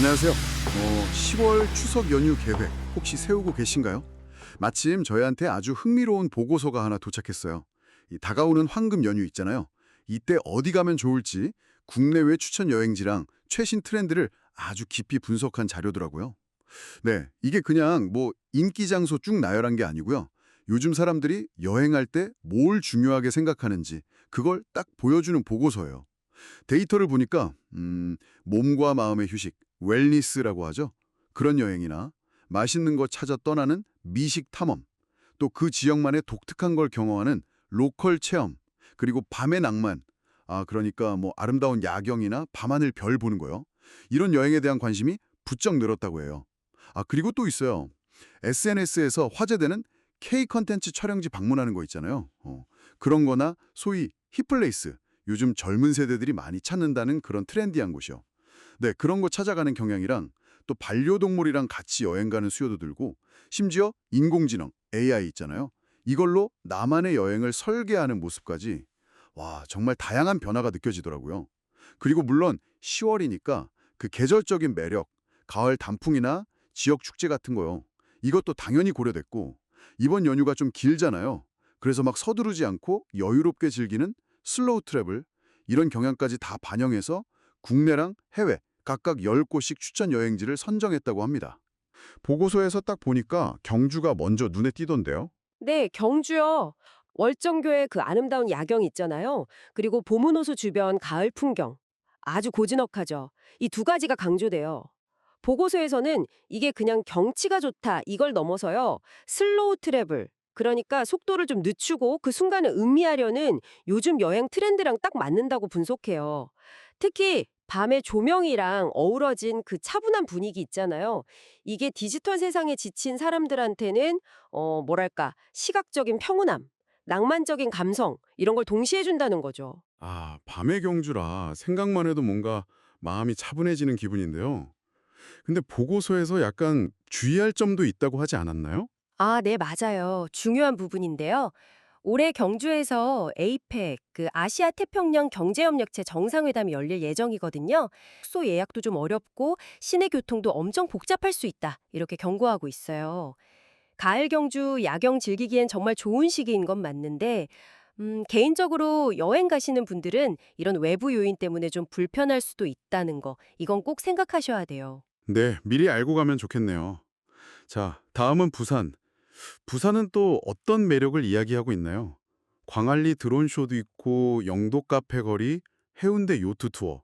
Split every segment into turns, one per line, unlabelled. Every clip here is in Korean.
안녕하세요. 10월 추석 연휴 계획 혹시 세우고 계신가요? 마침 저희한테 아주 흥미로운 보고서가 하나 도착했어요. 이 다가오는 황금 연휴 있잖아요. 이때 어디 가면 좋을지 국내외 추천 여행지랑 최신 트렌드를 아주 깊이 분석한 자료더라고요. 네, 이게 그냥 뭐 인기 장소 쭉 나열한 게 아니고요. 요즘 사람들이 여행할 때 뭘 중요하게 생각하는지 그걸 딱 보여주는 보고서예요. 데이터를 보니까 몸과 마음의 휴식, 웰니스라고 하죠. 그런 여행이나 맛있는 거 찾아 떠나는 미식 탐험, 또 그 지역만의 독특한 걸 경험하는 로컬 체험, 그리고 밤의 낭만, 그러니까 뭐 아름다운 야경이나 밤하늘 별 보는 거요. 이런 여행에 대한 관심이 부쩍 늘었다고 해요. 그리고 또 있어요. SNS에서 화제되는 K 컨텐츠 촬영지 방문하는 거 있잖아요. 그런 거나 소위 힙플레이스, 요즘 젊은 세대들이 많이 찾는다는 그런 트렌디한 곳이요. 네, 그런 거 찾아가는 경향이랑 또 반려동물이랑 같이 여행 가는 수요도 들고 심지어 인공지능, AI 있잖아요. 이걸로 나만의 여행을 설계하는 모습까지 와, 정말 다양한 변화가 느껴지더라고요. 그리고 물론 10월이니까 그 계절적인 매력, 가을 단풍이나 지역 축제 같은 거요. 이것도 당연히 고려됐고 이번 연휴가 좀 길잖아요. 그래서 막 서두르지 않고 여유롭게 즐기는 슬로우 트래블 이런 경향까지 다 반영해서 국내랑 해외 각각 10곳씩 추천 여행지를 선정했다고 합니다. 보고서에서 딱 보니까 경주가 먼저 눈에 띄던데요.
네, 경주요. 월정교의 그 아름다운 야경 있잖아요. 그리고 보문호수 주변 가을 풍경. 아주 고즈넉하죠. 이 두 가지가 강조돼요. 보고서에서는 이게 그냥 경치가 좋다 이걸 넘어서요. 슬로우 트래블. 그러니까 속도를 좀 늦추고 그 순간을 음미하려는 요즘 여행 트렌드랑 딱 맞는다고 분석해요. 특히 밤의 조명이랑 어우러진 그 차분한 분위기 있잖아요. 이게 디지털 세상에 지친 사람들한테는 뭐랄까, 시각적인 평온함, 낭만적인 감성, 이런 걸 동시에 준다는 거죠.
밤의 경주라 생각만 해도 뭔가 마음이 차분해지는 기분인데요. 근데 보고서에서 약간 주의할 점도 있다고 하지 않았나요?
아, 네, 맞아요. 중요한 부분인데요. 올해 경주에서 에이펙, 그 아시아 태평양 경제협력체 정상회담이 열릴 예정이거든요. 숙소 예약도 좀 어렵고 시내 교통도 엄청 복잡할 수 있다. 이렇게 경고하고 있어요. 가을 경주 야경 즐기기엔 정말 좋은 시기인 건 맞는데 개인적으로 여행 가시는 분들은 이런 외부 요인 때문에 좀 불편할 수도 있다는 거, 이건 꼭 생각하셔야 돼요.
네, 미리 알고 가면 좋겠네요. 자, 다음은 부산. 부산은 또 어떤 매력을 이야기하고 있나요? 광안리 드론쇼도 있고 영도 카페 거리, 해운대 요트 투어.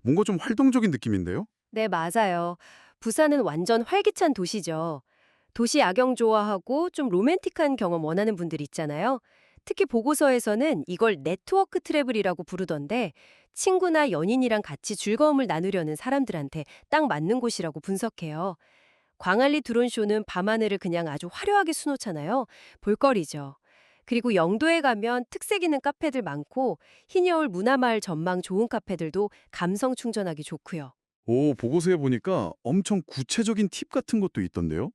뭔가 좀 활동적인 느낌인데요?
네, 맞아요. 부산은 완전 활기찬 도시죠. 도시 야경 좋아하고 좀 로맨틱한 경험 원하는 분들 있잖아요. 특히 보고서에서는 이걸 네트워크 트래블이라고 부르던데 친구나 연인이랑 같이 즐거움을 나누려는 사람들한테 딱 맞는 곳이라고 분석해요. 광안리 드론쇼는 밤하늘을 그냥 아주 화려하게 수놓잖아요. 볼거리죠. 그리고 영도에 가면 특색 있는 카페들 많고 흰여울 문화마을 전망 좋은 카페들도 감성 충전하기 좋고요.
오, 보고서에 보니까 엄청 구체적인 팁 같은 것도 있던데요?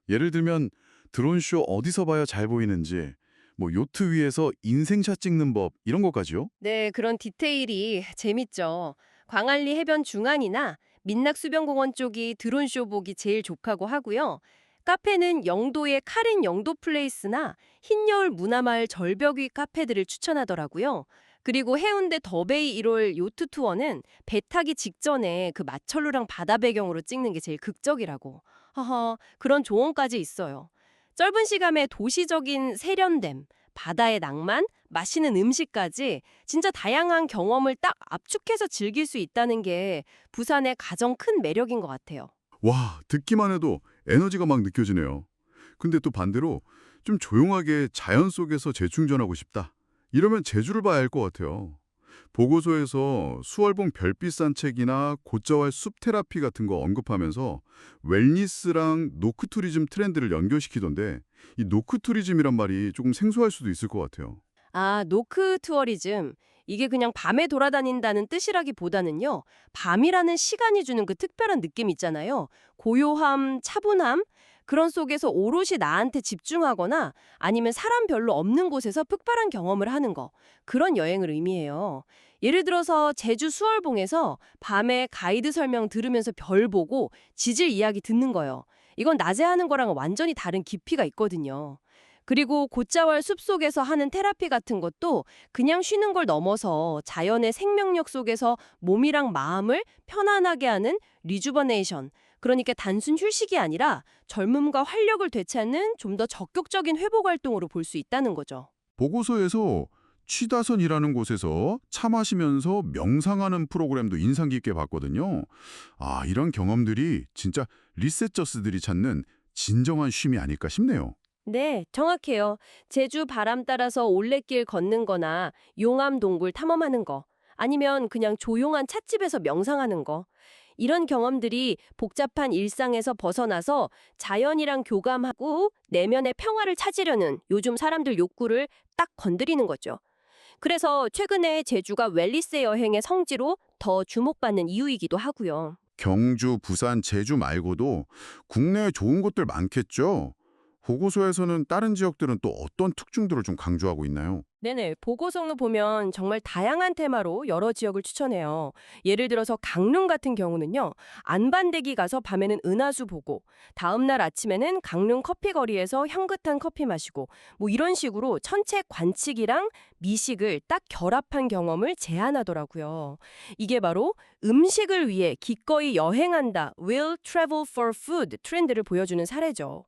예를 들면 드론쇼 어디서 봐야 잘 보이는지, 뭐 요트 위에서 인생샷 찍는 법 이런 것까지요?
네, 그런 디테일이 재밌죠. 광안리 해변 중앙이나 민락수변공원 쪽이 드론쇼 보기 제일 좋다고 하고요. 카페는 영도의 카린 영도 플레이스나 흰여울 문화마을 절벽 위 카페들을 추천하더라고요. 그리고 해운대 더베이 1월 요트 투어는 배 타기 직전에 그 마철루랑 바다 배경으로 찍는 게 제일 극적이라고. 허허, 그런 조언까지 있어요. 짧은 시간에 도시적인 세련됨, 바다의 낭만, 맛있는 음식까지 진짜 다양한 경험을 딱 압축해서 즐길 수 있다는 게 부산의 가장 큰 매력인 것 같아요.
와, 듣기만 해도 에너지가 막 느껴지네요. 근데 또 반대로 좀 조용하게 자연 속에서 재충전하고 싶다. 이러면 제주를 봐야 할 것 같아요. 보고서에서 수월봉 별빛 산책이나 고자왈 숲 테라피 같은 거 언급하면서 웰니스랑 노크 투리즘 트렌드를 연결시키던데 이 노크 투리즘이란 말이 조금 생소할 수도 있을 것 같아요.
아, 노크 투어리즘. 이게 그냥 밤에 돌아다닌다는 뜻이라기보다는요, 밤이라는 시간이 주는 그 특별한 느낌 있잖아요. 고요함, 차분함, 그런 속에서 오롯이 나한테 집중하거나 아니면 사람 별로 없는 곳에서 특별한 경험을 하는 거. 그런 여행을 의미해요. 예를 들어서 제주 수월봉에서 밤에 가이드 설명 들으면서 별 보고 지질 이야기 듣는 거요. 이건 낮에 하는 거랑 완전히 다른 깊이가 있거든요. 그리고 곶자왈 숲속에서 하는 테라피 같은 것도 그냥 쉬는 걸 넘어서 자연의 생명력 속에서 몸이랑 마음을 편안하게 하는 리주버네이션, 그러니까 단순 휴식이 아니라 젊음과 활력을 되찾는 좀 더 적극적인 회복 활동으로 볼 수 있다는 거죠.
보고서에서 취다선이라는 곳에서 차 마시면서 명상하는 프로그램도 인상 깊게 봤거든요. 아, 이런 경험들이 진짜 리셋저스들이 찾는 진정한 쉼이 아닐까 싶네요.
네, 정확해요. 제주 바람 따라서 올레길 걷는 거나 용암 동굴 탐험하는 거, 아니면 그냥 조용한 찻집에서 명상하는 거. 이런 경험들이 복잡한 일상에서 벗어나서 자연이랑 교감하고 내면의 평화를 찾으려는 요즘 사람들 욕구를 딱 건드리는 거죠. 그래서 최근에 제주가 웰리스 여행의 성지로 더 주목받는 이유이기도 하고요.
경주, 부산, 제주 말고도 국내에 좋은 곳들 많겠죠? 보고서에서는 다른 지역들은 또 어떤 특징들을 좀 강조하고 있나요?
네네. 보고성로 보면 정말 다양한 테마로 여러 지역을 추천해요. 예를 들어서 강릉 같은 경우는요. 안반대기 가서 밤에는 은하수 보고 다음날 아침에는 강릉 커피거리에서 향긋한 커피 마시고 뭐 이런 식으로 천체 관측이랑 미식을 딱 결합한 경험을 제안하더라고요. 이게 바로 음식을 위해 기꺼이 여행한다, will travel for food 트렌드를 보여주는 사례죠.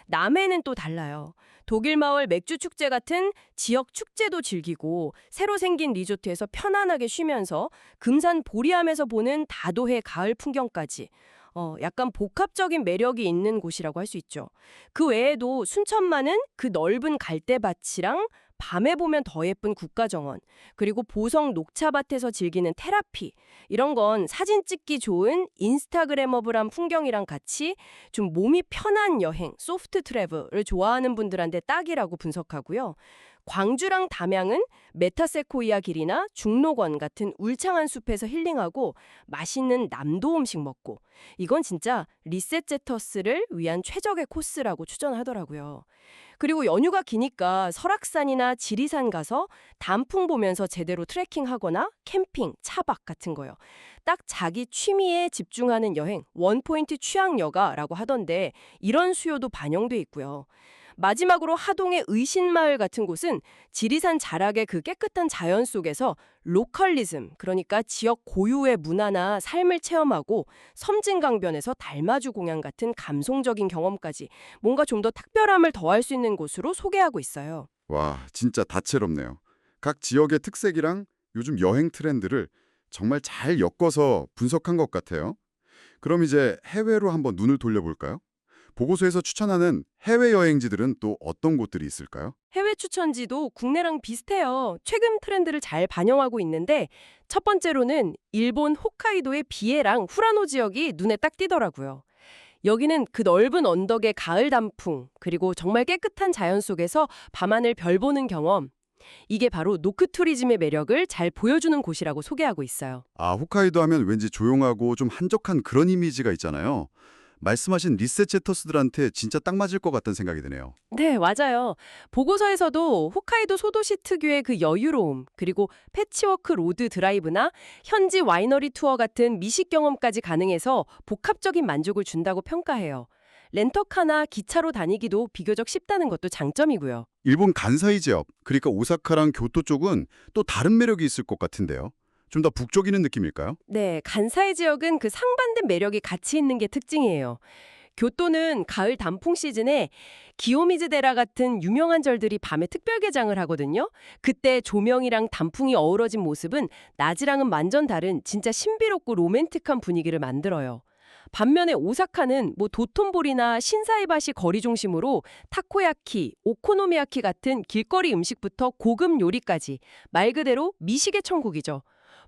남해는 또 달라요. 독일 마을 맥주 축제 같은 지역 축제도 즐기고 새로 생긴 리조트에서 편안하게 쉬면서 금산 보리암에서 보는 다도해 가을 풍경까지 약간 복합적인 매력이 있는 곳이라고 할 수 있죠. 그 외에도 순천만은 그 넓은 갈대밭이랑 밤에 보면 더 예쁜 국가정원, 그리고 보성 녹차밭에서 즐기는 테라피, 이런 건 사진 찍기 좋은 인스타그래머블한 풍경이랑 같이 좀 몸이 편한 여행, 소프트 트래블을 좋아하는 분들한테 딱이라고 분석하고요. 광주랑 담양은 메타세코이아 길이나 중록원 같은 울창한 숲에서 힐링하고 맛있는 남도 음식 먹고, 이건 진짜 리셋제터스를 위한 최적의 코스라고 추천하더라고요. 그리고 연휴가 기니까 설악산이나 지리산 가서 단풍 보면서 제대로 트레킹하거나 캠핑, 차박 같은 거요. 딱 자기 취미에 집중하는 여행, 원포인트 취향 여가라고 하던데 이런 수요도 반영돼 있고요. 마지막으로 하동의 의신마을 같은 곳은 지리산 자락의 그 깨끗한 자연 속에서 로컬리즘, 그러니까 지역 고유의 문화나 삶을 체험하고 섬진강변에서 달마주 공양 같은 감성적인 경험까지 뭔가 좀 더 특별함을 더할 수 있는 곳으로 소개하고 있어요.
와, 진짜 다채롭네요. 각 지역의 특색이랑 요즘 여행 트렌드를 정말 잘 엮어서 분석한 것 같아요. 그럼 이제 해외로 한번 눈을 돌려볼까요? 보고서에서 추천하는 해외 여행지들은 또 어떤 곳들이 있을까요?
해외 추천지도 국내랑 비슷해요. 최근 트렌드를 잘 반영하고 있는데 첫 번째로는 일본 홋카이도의 비에랑 후라노 지역이 눈에 딱 띄더라고요. 여기는 그 넓은 언덕의 가을 단풍, 그리고 정말 깨끗한 자연 속에서 밤하늘 별 보는 경험. 이게 바로 노크투리즘의 매력을 잘 보여주는 곳이라고 소개하고 있어요.
아, 홋카이도 하면 왠지 조용하고 좀 한적한 그런 이미지가 있잖아요. 말씀하신 리셋체터스들한테 진짜 딱 맞을 것 같다는 생각이 드네요.
네, 맞아요. 보고서에서도 홋카이도 소도시 특유의 그 여유로움, 그리고 패치워크 로드 드라이브나 현지 와이너리 투어 같은 미식 경험까지 가능해서 복합적인 만족을 준다고 평가해요. 렌터카나 기차로 다니기도 비교적 쉽다는 것도 장점이고요.
일본 간사이 지역, 그러니까 오사카랑 교토 쪽은 또 다른 매력이 있을 것 같은데요. 좀 더 북쪽이는 느낌일까요?
네, 간사이 지역은 그 상반된 매력이 같이 있는 게 특징이에요. 교토는 가을 단풍 시즌에 기요미즈데라 같은 유명한 절들이 밤에 특별 개장을 하거든요. 그때 조명이랑 단풍이 어우러진 모습은 낮이랑은 완전 다른 진짜 신비롭고 로맨틱한 분위기를 만들어요. 반면에 오사카는 뭐 도톤보리나 신사이바시 거리 중심으로 타코야키, 오코노미야키 같은 길거리 음식부터 고급 요리까지 말 그대로 미식의 천국이죠.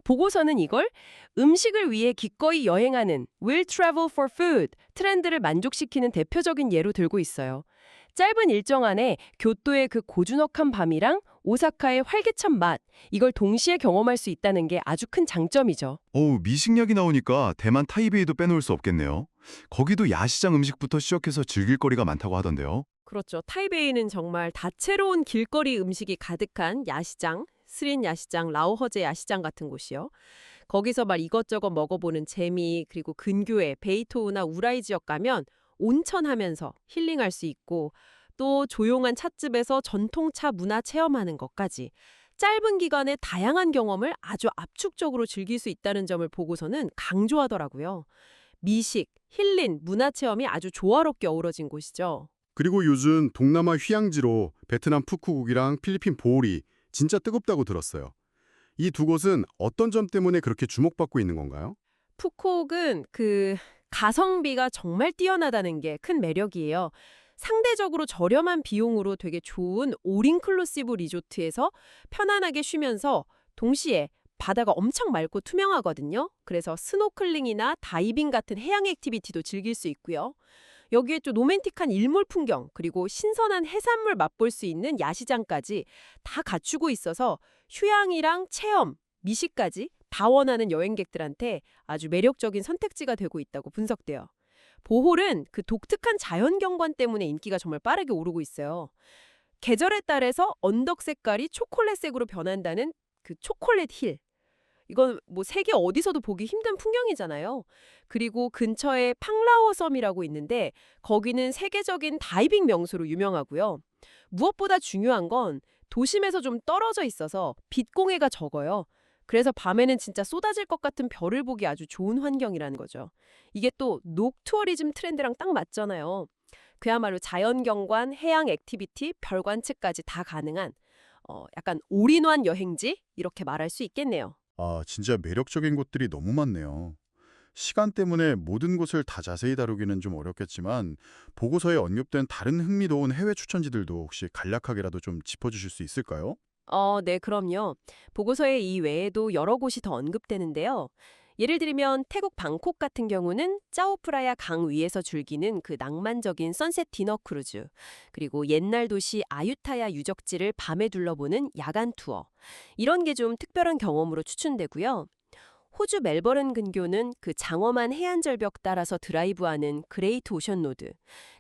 보고서는 이걸 음식을 위해 기꺼이 여행하는 will travel for food 트렌드를 만족시키는 대표적인 예로 들고 있어요. 짧은 일정 안에 교토의 그 고즈넉한 밤이랑 오사카의 활기찬 맛, 이걸 동시에 경험할 수 있다는 게 아주 큰 장점이죠.
미식약이 나오니까 대만 타이베이도 빼놓을 수 없겠네요. 거기도 야시장 음식부터 시작해서 즐길 거리가 많다고 하던데요.
그렇죠. 타이베이는 정말 다채로운 길거리 음식이 가득한 야시장,
스린 야시장, 라오허제 야시장 같은 곳이요. 거기서 막 이것저것 먹어보는 재미, 그리고 근교에 베이토우나 우라이 지역 가면 온천하면서 힐링할 수 있고 또 조용한 찻집에서 전통차 문화 체험하는 것까지 짧은 기간에 다양한 경험을 아주 압축적으로 즐길 수 있다는 점을 보고서는 강조하더라고요. 미식, 힐링, 문화 체험이 아주 조화롭게 어우러진 곳이죠.
그리고 요즘 동남아 휴양지로 베트남 푸꾸옥이랑 필리핀 보홀이 진짜 뜨겁다고 들었어요. 이 두 곳은 어떤 점 때문에 그렇게 주목받고 있는 건가요?
푸콕은 그 가성비가 정말 뛰어나다는 게 큰 매력이에요. 상대적으로 저렴한 비용으로 되게 좋은 올인클루시브 리조트에서 편안하게 쉬면서 동시에 바다가 엄청 맑고 투명하거든요. 그래서 스노클링이나 다이빙 같은 해양 액티비티도 즐길 수 있고요. 여기에 또 로맨틱한 일몰 풍경, 그리고 신선한 해산물 맛볼 수 있는 야시장까지 다 갖추고 있어서 휴양이랑 체험, 미식까지 다 원하는 여행객들한테 아주 매력적인 선택지가 되고 있다고 분석돼요. 보홀은 그 독특한 자연 경관 때문에 인기가 정말 빠르게 오르고 있어요. 계절에 따라서 언덕 색깔이 초콜릿색으로 변한다는 그 초콜릿 힐. 이건 뭐 세계 어디서도 보기 힘든 풍경이잖아요. 그리고 근처에 팡라오 섬이라고 있는데 거기는 세계적인 다이빙 명소로 유명하고요. 무엇보다 중요한 건 도심에서 좀 떨어져 있어서 빛공해가 적어요. 그래서 밤에는 진짜 쏟아질 것 같은 별을 보기 아주 좋은 환경이라는 거죠. 이게 또 녹투어리즘 트렌드랑 딱 맞잖아요. 그야말로 자연경관, 해양 액티비티, 별 관측까지 다 가능한 약간 올인원 여행지? 이렇게 말할 수 있겠네요.
아, 진짜 매력적인 곳들이 너무 많네요. 시간 때문에 모든 곳을 다 자세히 다루기는 좀 어렵겠지만 보고서에 언급된 다른 흥미로운 해외 추천지들도 혹시 간략하게라도 좀 짚어주실 수 있을까요?
네, 그럼요. 보고서에 이 외에도 여러 곳이 더 언급되는데요. 예를 들면 태국 방콕 같은 경우는 짜오프라야 강 위에서 즐기는 그 낭만적인 선셋 디너 크루즈, 그리고 옛날 도시 아유타야 유적지를 밤에 둘러보는 야간 투어. 이런 게 좀 특별한 경험으로 추천되고요. 호주 멜버른 근교는 그 장엄한 해안 절벽 따라서 드라이브하는 그레이트 오션 로드,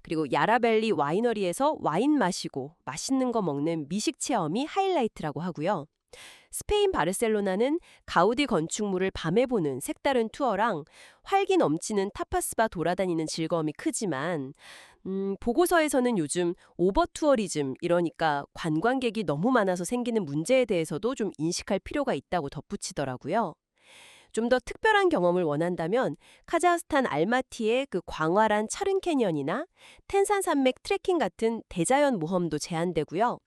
그리고 야라밸리 와이너리에서 와인 마시고 맛있는 거 먹는 미식 체험이 하이라이트라고 하고요. 스페인 바르셀로나는 가우디 건축물을 밤에 보는 색다른 투어랑 활기 넘치는 타파스바 돌아다니는 즐거움이 크지만 보고서에서는 요즘 오버 투어리즘, 이러니까 관광객이 너무 많아서 생기는 문제에 대해서도 좀 인식할 필요가 있다고 덧붙이더라고요. 좀 더 특별한 경험을 원한다면 카자흐스탄 알마티의 그 광활한 차른 캐년이나 텐산 산맥 트레킹 같은 대자연 모험도 제한되고요.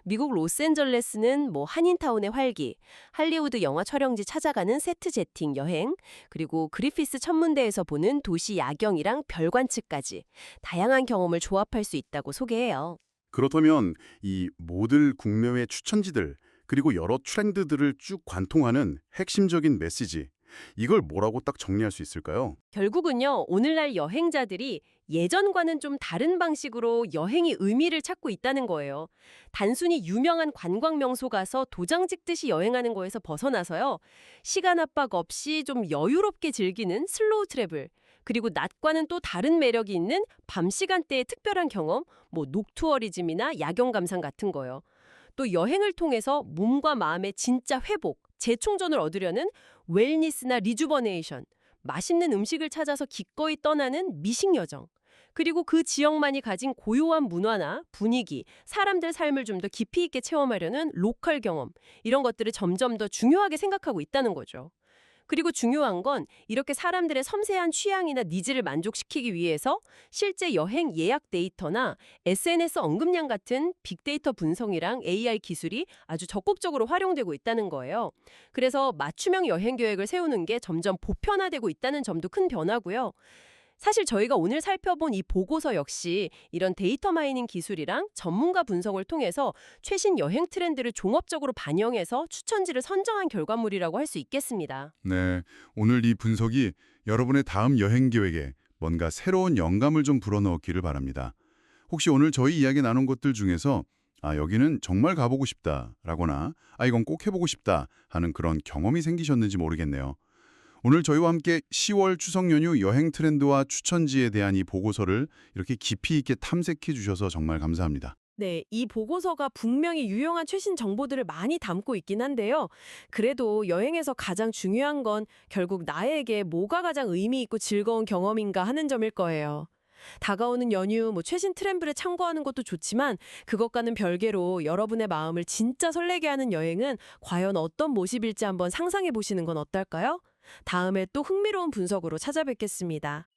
미국 로스앤젤레스는 뭐 한인타운의 활기, 할리우드 영화 촬영지 찾아가는 세트 제팅 여행, 그리고 그리피스 천문대에서 보는 도시 야경이랑 별 관측까지 다양한 경험을 조합할 수 있다고 소개해요.
그렇다면 이 모든 국내외 추천지들 그리고 여러 트렌드들을 쭉 관통하는 핵심적인 메시지, 이걸 뭐라고 딱 정리할 수 있을까요?
결국은요, 오늘날 여행자들이 예전과는 좀 다른 방식으로 여행의 의미를 찾고 있다는 거예요. 단순히 유명한 관광 명소 가서 도장 찍듯이 여행하는 거에서 벗어나서요. 시간 압박 없이 좀 여유롭게 즐기는 슬로우 트래블, 그리고 낮과는 또 다른 매력이 있는 밤 시간대의 특별한 경험, 뭐 녹투어리즘이나 야경 감상 같은 거요. 또 여행을 통해서 몸과 마음의 진짜 회복, 재충전을 얻으려는 웰니스나 리주버네이션, 맛있는 음식을 찾아서 기꺼이 떠나는 미식 여정, 그리고 그 지역만이 가진 고요한 문화나 분위기, 사람들 삶을 좀 더 깊이 있게 체험하려는 로컬 경험, 이런 것들을 점점 더 중요하게 생각하고 있다는 거죠. 그리고 중요한 건 이렇게 사람들의 섬세한 취향이나 니즈를 만족시키기 위해서 실제 여행 예약 데이터나 SNS 언급량 같은 빅데이터 분석이랑 AI 기술이 아주 적극적으로 활용되고 있다는 거예요. 그래서 맞춤형 여행 계획을 세우는 게 점점 보편화되고 있다는 점도 큰 변화고요. 사실 저희가 오늘 살펴본 이 보고서 역시 이런 데이터 마이닝 기술이랑 전문가 분석을 통해서 최신 여행 트렌드를 종합적으로 반영해서 추천지를 선정한 결과물이라고 할 수 있겠습니다.
네, 오늘 이 분석이 여러분의 다음 여행 계획에 뭔가 새로운 영감을 좀 불어넣기를 바랍니다. 혹시 오늘 저희 이야기 나눈 것들 중에서 아, 여기는 정말 가보고 싶다라거나 아, 이건 꼭 해보고 싶다 하는 그런 경험이 생기셨는지 모르겠네요. 오늘 저희와 함께 10월 추석 연휴 여행 트렌드와 추천지에 대한 이 보고서를 이렇게 깊이 있게 탐색해 주셔서 정말 감사합니다.
네, 이 보고서가 분명히 유용한 최신 정보들을 많이 담고 있긴 한데요. 그래도 여행에서 가장 중요한 건 결국 나에게 뭐가 가장 의미 있고 즐거운 경험인가 하는 점일 거예요. 다가오는 연휴, 최신 트렌드를 참고하는 것도 좋지만 그것과는 별개로 여러분의 마음을 진짜 설레게 하는 여행은 과연 어떤 모습일지 한번 상상해 보시는 건 어떨까요? 다음에 또 흥미로운 분석으로 찾아뵙겠습니다.